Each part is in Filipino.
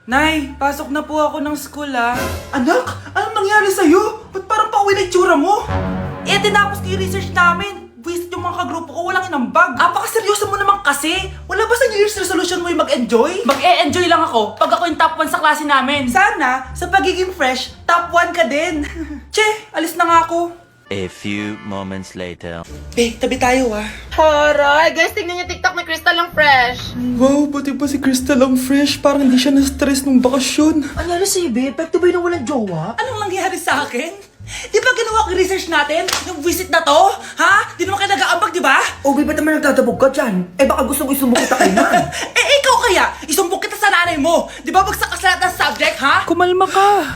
Nay, pasok na po ako ng school Anak, anong nangyari sa'yo? Ba't parang pauwi na itsura mo? Tinapos ko yung research namin. Visit yung mga kagrupo ko, walang inambag. Apakaseryoso mo naman kasi. Wala ba sa New Year's resolution mo yung mag-enjoy? Mag-e-enjoy lang ako pag ako yung top 1 sa klase namin. Sana, sa pagiging fresh, top 1 ka din. Che, alis na nga ako. A few moments later. Tabi tayo Horay! Guys, tignan niyo TikTok ni Crystal ang fresh. Wow, pati ba si Crystal ang fresh? Parang hindi siya na-stress nung bakasyon. Ano sa'yo, be? Pekto ba yung walang jowa? Anong nangyari sa akin? Di ba ginawa ko yung research natin? Yung visit na to? Ha? Di naman kayo nag-aambag, di ba? O, be, ba't naman nagtatabog ka dyan? Baka gusto mo isumbok kita kay Nan. Ikaw kaya? Isumbok kita sa nanay mo. Di ba bagsak ka sa lahat ng subject, ha? Kumalma ka.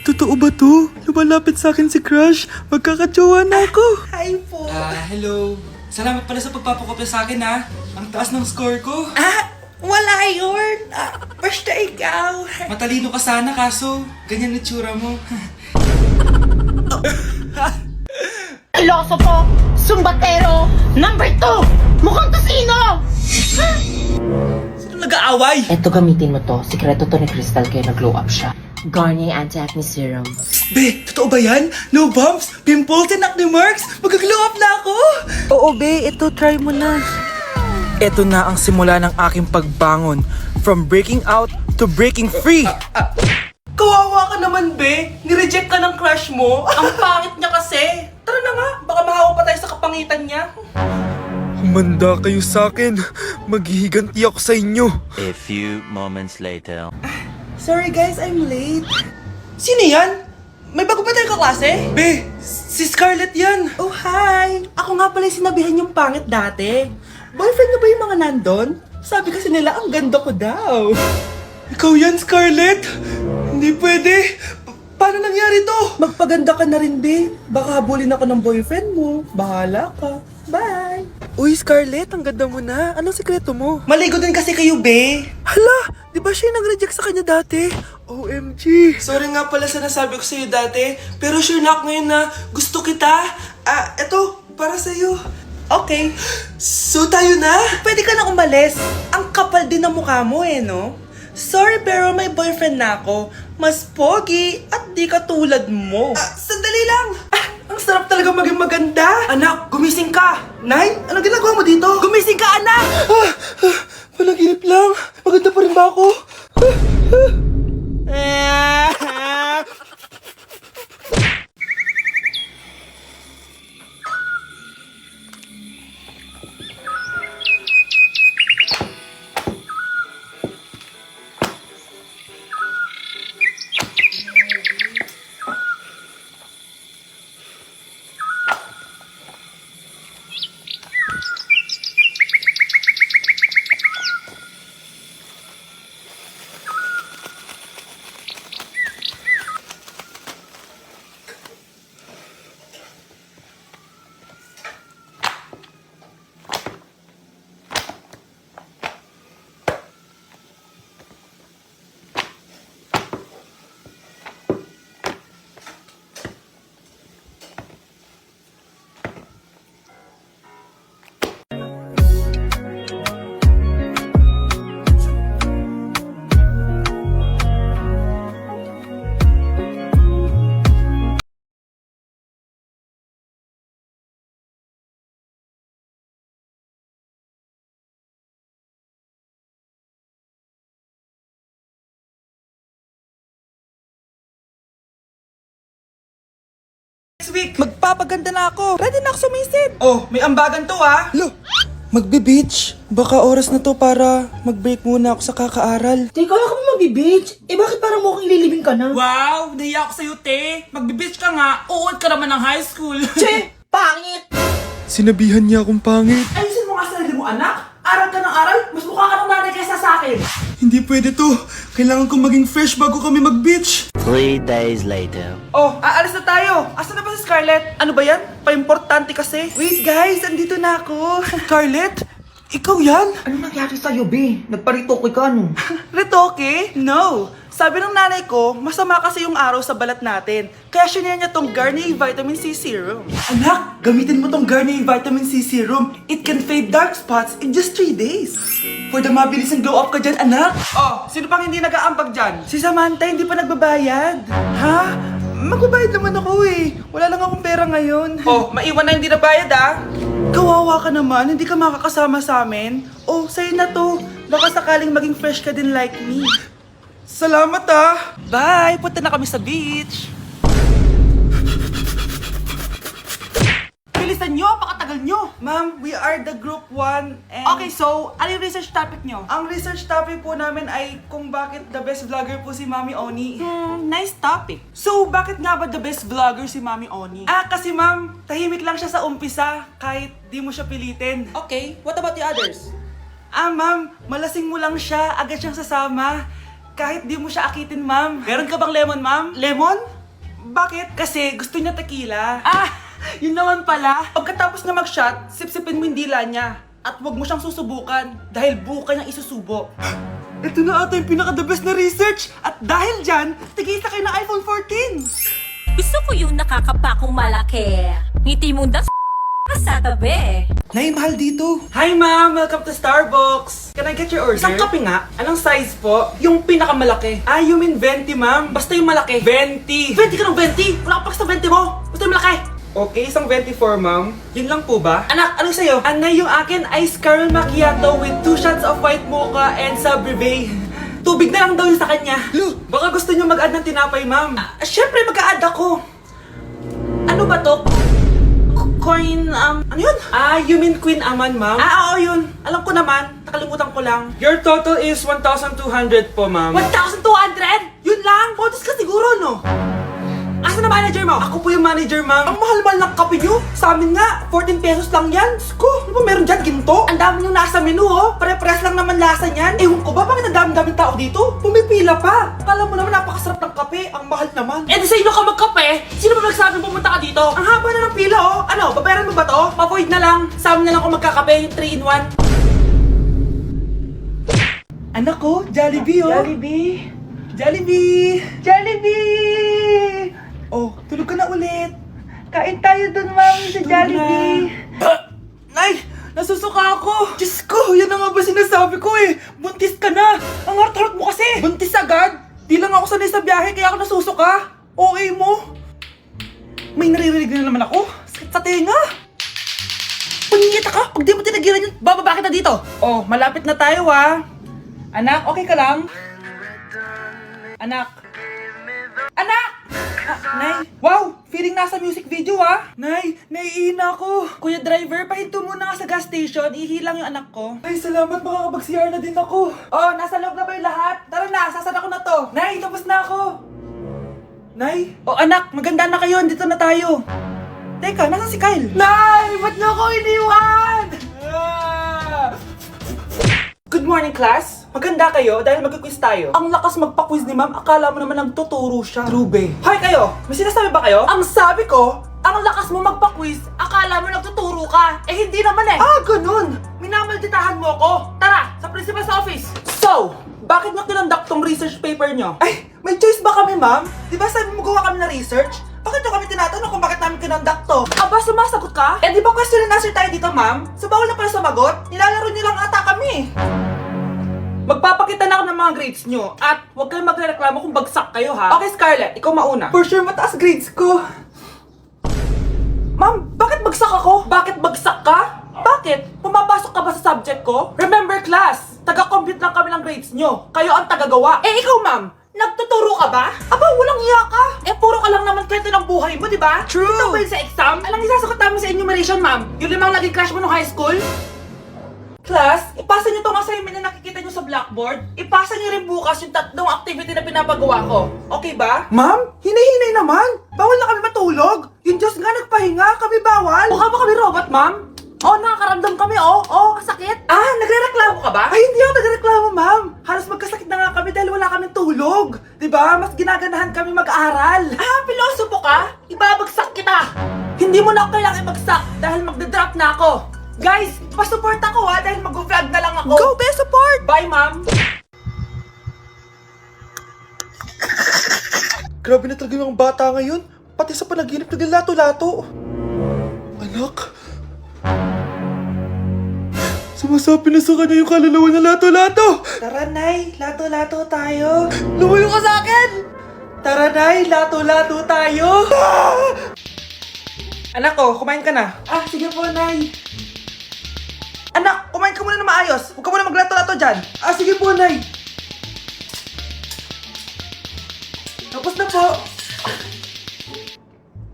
Totoo ba to? Lumalapit sa akin si Crush. Magkakajowa na ako. Hi po. Hello. Salamat pala sa pagpapakopya sa akin Ang taas ng score ko. Wala yun. Basta ikaw. Matalino ka sana kaso ganyan na tsura mo. Iloso Sumbatero, number 2! Mukhang kasino! Sino nag-aaway? Eto, gamitin mo to. Sikreto to ni Crystal kaya nag-glow up siya. Garnier Anti-Acne Serum. Be, totoo ba yan? No bumps, pimples, and acne marks? Mag-glow up na ako! Oo, be. Ito, try mo na. Ito na ang simula ng aking pagbangon. From breaking out to breaking free. Kawawa ka naman, Be. Nireject ka ng crush mo. Ang pangit niya kasi. Tara na nga, baka mahawa pa tayo sa kapangitan niya. Humanda kayo sa akin. Maghihiganti ako sa inyo. A few moments later. Sorry guys, I'm late. Sino yan? May bago ba tayo kaklase? Be, si Scarlett yan. Oh, hi! Ako nga pala yung sinabihan yung pangit dati. Boyfriend na ba yung mga nandun? Sabi kasi nila, ang ganda ko daw. Ikaw yan, Scarlett? Hindi pwede. Paano nangyari to? Magpaganda ka na rin, be. Baka habulin ako ng boyfriend mo. Bahala ka. Bye! Uy, Scarlett, ang ganda mo na. Anong sikreto mo? Maligo din kasi kayo, Be. Hala, di ba siya yung nag-reject sa kanya dati? OMG. Sorry nga pala sa nasabi ko sa'yo dati, pero sure na ako ngayon na gusto kita. Eto, para sa'yo. Okay. So tayo na? Pwede ka na umalis. Ang kapal din ng mukha mo no? Sorry pero may boyfriend na ako. Mas pogi at di katulad mo. Sandali lang. Ang sarap talaga maging maganda. Anak, gumising ka. Nay, ano ginagawa mo dito? Gumising ka, anak! Panaginip lang. Maganda pa rin ba ako? Next week, magpapaganda na ako. Ready na ako sumisid. Oh, may ambagan to Lo, magbe-beach. Baka oras na to para mag-break muna ako sa kakaaral. Teka, wala ka ba mag-beach? Bakit parang mukhang ililibing ka na? Wow, nahiya ako sa'yo, te. Magbe-beach ka nga. Uod ka naman ng high school. Che! Pangit! Sinabihan niya akong pangit. Ayusin mo nga sarili mo, anak. Aral ka ng aral. Mas mukha ka ng nanay kaysa sa akin. Hindi pwede to. Kailangan kong maging fresh bago kami mag-beach. 3 days later. Oh, aalis na tayo. Asan na ba si Scarlett? Ano ba yan? Pa-importante kasi. Wait guys, andito na ako. Scarlett, ikaw yan? Ano nangyari sa'yo, be? Nagparitoke ka, no? Retoke? No. Sabi ng nanay ko, masama kasi yung araw sa balat natin. Kaya sinare niya tong Garnier Vitamin C Serum. Anak, gamitin mo tong Garnier Vitamin C Serum. It can fade dark spots in just 3 days. For the mabilis and glow up ka dyan, anak. Oh, sino pang hindi nag-aambag dyan? Si Samantha hindi pa nagbabayad. Ha? Magbabayad naman ako eh. Wala lang akong pera ngayon. Oh, maiwan na hindi nabayad ah. Kawawa ka naman, hindi ka makakasama sa amin. Oh, sa'yo na to. Baka sakaling maging fresh ka din like me. Salamat ah. Bye, punta na kami sa beach. Bilisan nyo, pakatagal nyo. Ma'am, we are the group 1 and... Okay, so, ano yung research topic nyo? Ang research topic po namin ay kung bakit the best vlogger po si Mami Oni. Nice topic. So, bakit nga ba the best vlogger si Mami Oni? Ah, kasi ma'am, tahimik lang siya sa umpisa kahit di mo siya pilitin. Okay, what about the others? Ah, ma'am, malasing mo lang siya, agad siyang sasama. Kahit di mo siya akitin, ma'am. Meron ka bang lemon, ma'am? Lemon? Bakit? Kasi gusto niya tequila. Ah, yun naman pala. Pagkatapos na mag-shot, sipsipin mo yung dila niya. At huwag mo siyang susubukan dahil buka niyang isusubo. Ito na ata yung pinaka-the best na research. At dahil dyan, tigisa kayo ng iPhone 14. Gusto ko yung nakakapakong malaki. Ngiti mo na sa tabi. Nay, mahal dito. Hi, ma'am. Welcome to Starbucks. Can I get your order? Isang kape nga. Anong size po? Yung pinakamalaki. Ah, you mean 20, ma'am? Basta yung malaki. 20. 20 ka ng 20? Wala ka pa sa 20 mo. Basta yung malaki. Okay, isang 24, ma'am. Yun lang po ba? Anak, ano sa'yo? Anay, yung akin, ice caramel macchiato with 2 shots of white mocha and Sabrivay. Tubig na lang daw yun sa kanya. Baka gusto nyo mag-add ng tinapay, ma'am. Siyempre, mag-a-add ako. Ano ba to? Coin, ano yun? Ah, you mean Queen Aman, ma'am? Ah, oo, yun. Alam ko naman. Nakalimutan ko lang. Your total is 1,200 po, ma'am. 1,200? Yun lang? Bonus ka siguro, no? Asa na manager mo? Ako po yung manager, ma'am. Ang mahal-mahal ng kape nyo. Sa amin nga, 14 pesos lang yan. Sko, ano ba meron dyan? Ginto? Ang dami yung nasa menu, oh. Pare-pares lang naman lasa niyan. Ewan ko ba, bakit ang dami-daming tao dito? Pumipila pa. Kala mo naman napakasarap ng kape. Ang mahal naman. Eh, di sa inyo ka magkape? Sino ba nagsabing pumunta ka dito? Ang haba na ng pila, oh. Ano, babayaran mo ba to? Pa-void na lang. Sa amin na lang kung magkakape, yung 3-in-1. Anak ko, Jollibee, oh. Jollibee. Jollibee. Jollibee. Oh, tulog ka na ulit. Kain tayo dun, ma'am, sa Jollibee. Nay, nasusuka ako. Diyos ko, yan na nga ba sinasabi ko eh. Buntis ka na. Ang hart-hart mo kasi. Buntis agad? Di lang ako sanay sa biyahe, kaya ako nasusuka. Okay mo? May naririnig na naman ako. Sakit sa tenga. Pangingita ka, pag di mo tinagilan yun, bababa kita dito. Oh, malapit na tayo ah. Anak, okay ka lang? Anak. Anak! Ah, Nay. Wow! Feeling nasa music video ah. Nay, naiihina ako. Kuya driver, pahinto muna nga sa gas station. Ihilang yung anak ko. Ay, salamat. Makakapag-CR na din ako. Oh, nasa loob na ba yung lahat? Tara na, sasara ko na to. Nay, tapos na ako. Nay? Oh, anak, maganda na kayo. Dito na tayo. Teka, nasa si Kyle? Nay! Ba't na ako iniwan? Good morning, class. Maganda kayo dahil mag-quiz tayo. Ang lakas magpa-quiz ni ma'am, akala mo naman nagtuturo siya. Trube. Hoy kayo, may sinasabi ba kayo? Ang sabi ko, ang lakas mo magpa-quiz, akala mo nagtuturo ka. Eh hindi naman eh. Ah, ganun. Minamalditahan mo ako. Tara, sa principal's office. So, bakit nyo kinonduct tong research paper nyo? Ay, may choice ba kami, ma'am? Di ba sabi mo gawa kami na research? Bakit nyo kami tinatanong kung bakit namin kinonduct to? Aba, sumasagot ka? Eh di ba question and answer tayo dito, ma'am? So bawal na pala sumagot? Nilalaro nyo lang ata kami. Magpapakita na ako ng mga grades nyo at huwag kayong magreklamo kung bagsak kayo ha. Okay Scarlett, ikaw mauna. For sure mataas grades ko. Ma'am, bakit bagsak ako? Bakit bagsak ka? Bakit? Pumapasok ka ba sa subject ko? Remember class, taga-compute lang kami ng grades nyo. Kayo ang tagagawa. Eh ikaw ma'am, nagtuturo ka ba? Aba, walang iya ka. Eh puro ka lang naman kwento ng buhay mo, di ba? True. Ito ba yun sa exam? Alang isasagot namin sa enumeration ma'am. Yung limang naging crush mo nung high school? Class, ipasa niyo tong assignment na nakikita niyo sa blackboard. Ipasa niyo rin bukas yung 3 activity na pinapagawa ko. Okay ba? Ma'am, hinay-hinay naman. Bawal na kami matulog. Yung Diyos nga nagpahinga, kami bawal. Mukha ba kami robot, ma'am? Oh, nakakaramdam kami, oh. Oh, sakit. Ah, nagrereklamo ka ba? Ay, hindi ako nagrereklamo, ma'am. Halos magkasakit na nga kami dahil wala kaming tulog. Diba? Mas ginaganahan kami mag-aaral. Ah, pilosopo ka? Ibabagsak kita. Hindi mo na ako kailangang ibagsak dahil magdadrop na ako. Guys, pa-support ako ha dahil mag-vlog na lang ako. Go, be support! Bye, ma'am! Grabe na talaga yung bata ngayon. Pati sa panaginip naglalato-lato. Anak. Sumasabi na sa kanya yung kaluluwa na lato-lato. Tara, Nay. Lato-lato tayo. Lumayo ka sa akin! Tara, Nay. Lato-lato tayo. Anak ko, kumain ka na. Ah, sige po, Nay. Anak, kumain ka muna na maayos. Huwag ka muna maglato-lato dyan. Ah, sige po, Nay. Tapos na po.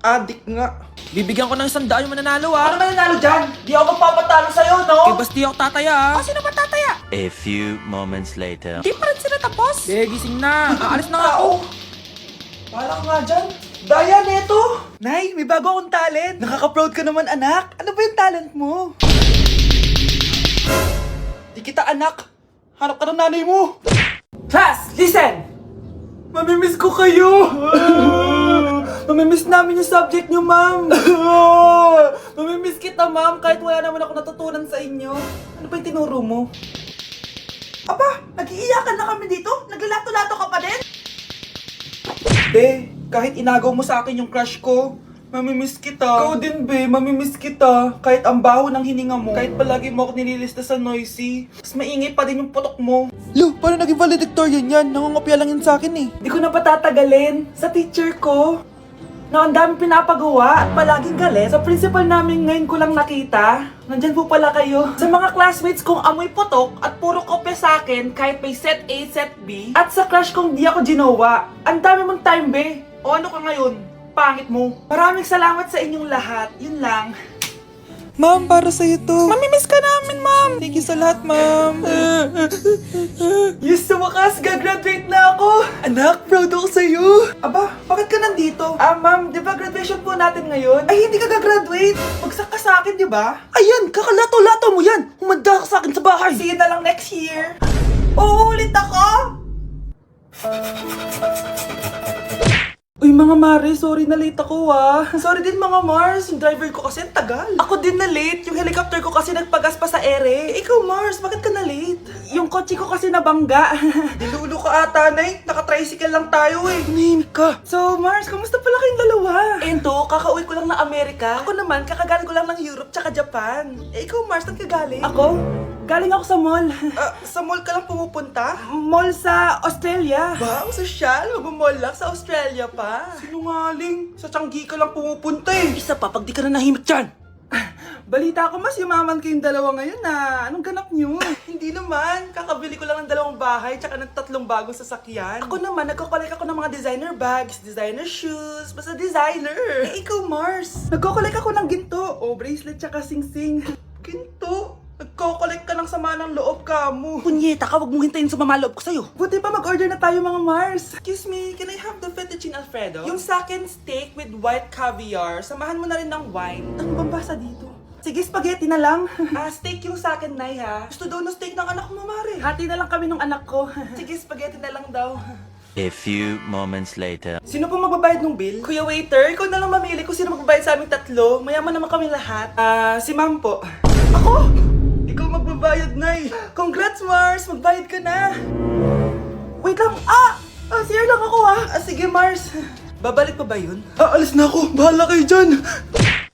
Adik nga. Bibigyan ko ng 100 yung mananalo Ano naman nanalo dyan? Di ako magpapatalo sa'yo, no? Eh, basti ako tataya Sino ba tataya? A few moments later. Di pa rin sila tapos. Eh, gising na. Aalis na nga ako. Parang nga dyan. Daya, neto. Nay, may bago akong talent. Nakaka-proud ka naman, anak. Ano ba yung talent mo? Di kita, anak. Hanap ka ng nanay mo. Class, listen! Mamimiss ko kayo! Mamimiss namin yung subject nyo, ma'am! Mamimiss kita, ma'am, kahit wala naman ako natutunan sa inyo. Ano ba yung tinuro mo? Aba, nag-iiyakan na kami dito? Naglalato-lato ka pa din? Be, kahit inagaw mo sa akin yung crush ko, mamimiss kita. Ikaw din, be, mamimiss kita. Kahit ang baho ng hininga mo, kahit palagi mo ako nililista sa noisy, mas maingay pa din yung putok mo. Lo, paano naging valedictorian yan? Nangungopia lang yun sa akin eh. Di ko na patatagalin sa teacher ko na ang dami pinapagawa at palaging galit. Sa principal namin ngayon ko lang nakita. Nandyan po pala kayo. Sa mga classmates kong amoy putok at puro kopya sa akin kahit may set A, set B. At sa crush kong di ako ginawa. Ang dami mong time, be. O ano ka ngayon? Pangit mo. Maraming salamat sa inyong lahat. Yun lang. Ma'am, para sa'yo to. Mamimiss ka namin, ma'am. Thank you sa lahat, ma'am. Yes, sa wakas, gagraduate na ako. Anak, proud ako sa'yo. Aba, bakit ka nandito? Ah, ma'am, di ba graduation po natin ngayon? Ay, hindi ka gagraduate. Bagsak ka sa akin, di ba? Ayan, kakalato-lato mo yan. Humanda ka sa akin sa bahay. See you na lang next year. Uulit ako. Uy, mga Mare, sorry na late ako Sorry din mga Mars, yung driver ko kasi ang tagal. Ako din na late, yung helicopter ko kasi nagpagas pa sa ere. Ikaw Mars, bakit ka na late? Yung kotse ko kasi nabangga. Dilulo ka ata, Nay. Naka-tricycle lang tayo eh. Tumahimik ka. So Mars, kamusta pala kayong dalawa? Ento, kakauwi ko lang ng Amerika. Ako naman, kakagaling ko lang ng Europe tsaka Japan. Eh, ikaw Mars, saan ka galing? Ako? Galing ako sa mall. Sa mall ka lang pumupunta? Mall sa Australia. Ba, ang sosyal. Mag-mall lang sa Australia pa. Sinungaling, sa Changi ka lang pumupunta eh. Isa pa, pag di ka na nahimik dyan. Balita ko mas yumaman kayong dalawa ngayon Anong ganap nyo? Hindi naman. Kakabili ko lang ng 2 bahay tsaka ng 3 bagong sasakyan. Ako naman, nagko-collect ako ng mga designer bags, designer shoes, basta designer. Eh, ikaw, Mars. Nagko-collect ako ng ginto, bracelet tsaka sing-sing. Ginto. Nagko-collect ka ng sama ng loob ka mo. Punyeta ka, wag mong hintayin sa mamaloob ko sa'yo. Buti pa mag-order na tayo mga Mars. Excuse me, can I have the fettuccine Alfredo? Yung sa akin steak with white caviar, samahan mo na rin ng wine. Ano bang basa dito? Sige, spaghetti na lang. Steak yung sa akin, Nay, ha? Gusto daw ng steak ng anak mo, Mare. Hati na lang kami ng anak ko. Sige, spaghetti na lang daw. A few moments later. Sino po magbabayad ng bill? Kuya waiter, ikaw na lang mamili kung sino magbabayad sa aming 3. Mayaman naman kami lahat. Si ma'am po. Ako? Ikaw magbabayad, Nay. Congrats, Mars! Magbayad ka na! Wait lang! CR lang ako Sige, Mars. Babalik pa ba yun? Aalis na ako. Bahala kayo dyan.